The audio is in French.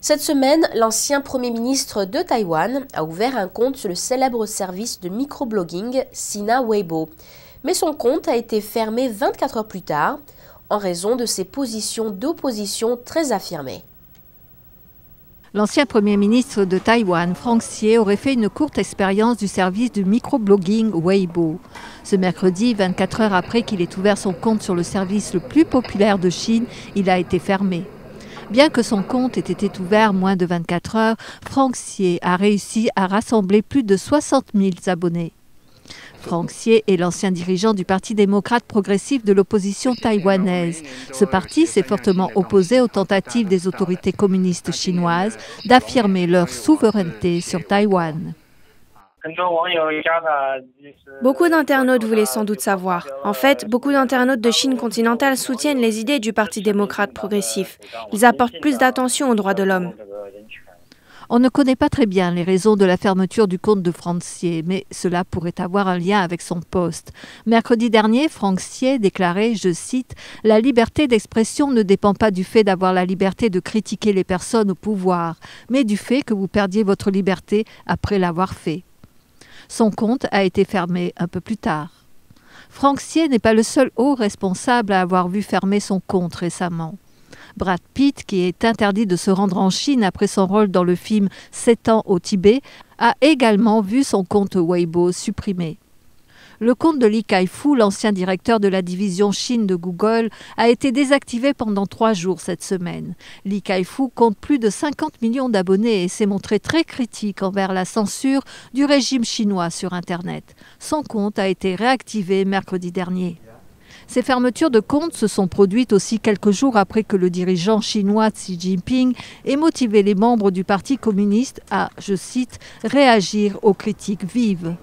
Cette semaine, l'ancien Premier ministre de Taïwan a ouvert un compte sur le célèbre service de microblogging Sina Weibo. Mais son compte a été fermé 24 heures plus tard en raison de ses positions d'opposition très affirmées. L'ancien Premier ministre de Taïwan, Franck Hsieh, aurait fait une courte expérience du service de microblogging Weibo. Ce mercredi, 24 heures après qu'il ait ouvert son compte sur le service le plus populaire de Chine, il a été fermé. Bien que son compte ait été ouvert moins de 24 heures, Franck Hsieh a réussi à rassembler plus de 60 000 abonnés. Franck Hsieh est l'ancien dirigeant du Parti démocrate progressif de l'opposition taïwanaise. Ce parti s'est fortement opposé aux tentatives des autorités communistes chinoises d'affirmer leur souveraineté sur Taïwan. Beaucoup d'internautes voulaient sans doute savoir. En fait, beaucoup d'internautes de Chine continentale soutiennent les idées du Parti démocrate progressif. Ils apportent plus d'attention aux droits de l'homme. On ne connaît pas très bien les raisons de la fermeture du compte de Franck Hsieh, mais cela pourrait avoir un lien avec son poste. Mercredi dernier, Franck Hsieh déclarait, je cite, « La liberté d'expression ne dépend pas du fait d'avoir la liberté de critiquer les personnes au pouvoir, mais du fait que vous perdiez votre liberté après l'avoir fait. » Son compte a été fermé un peu plus tard. Franck Hsieh n'est pas le seul haut responsable à avoir vu fermer son compte récemment. Brad Pitt, qui est interdit de se rendre en Chine après son rôle dans le film 7 ans au Tibet, a également vu son compte Weibo supprimé. Le compte de Li Kai-fu, l'ancien directeur de la division Chine de Google, a été désactivé pendant 3 jours cette semaine. Li Kai-fu compte plus de 50 millions d'abonnés et s'est montré très critique envers la censure du régime chinois sur Internet. Son compte a été réactivé mercredi dernier. Ces fermetures de comptes se sont produites aussi quelques jours après que le dirigeant chinois Xi Jinping ait motivé les membres du Parti communiste à, je cite, « réagir aux critiques vives ».